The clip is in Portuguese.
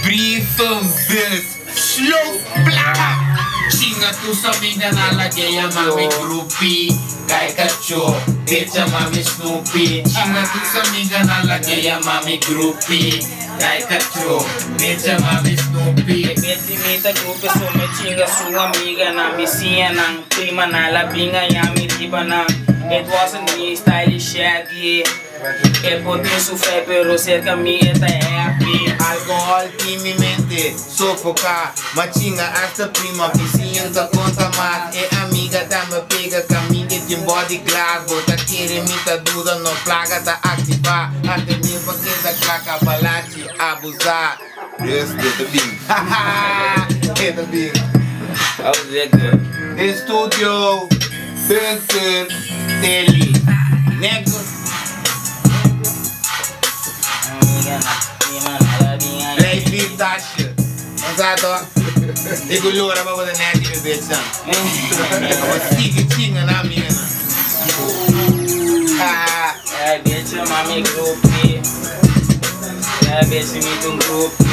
Brievenbus, sloopplaat. Chinga tu amiga na lagay ang mami groupie. Kay kacho, bitcha mami Snoopy. Chinga tu amiga na lagay ang mami groupie. Kay kacho, bitcha mami Snoopy. Metimita grupo so me chinga sua amiga na misinha nang prima na labinga yami riba na. It wasn't me style shaggy. E poder sofrer pero cerca me está happy. Alcohol em minha mente, sofocar. Machinga hasta prima, vizinho da conta mais. É amiga da me pega, caminha de body glass. Bota querer me tá dura, não plaga tá ativar. Até nem pra quem da claca, balate, abusar. Yes, это bing. Haha, это bing. How's that good? Studio, bunker, tele, negros. Lei vive taxa. Não sabe, ó. E gulura pra poder net de bebeção. Eu sigo tinha na minha. É, bitch, mami grupo. É, bitch, me um grupo.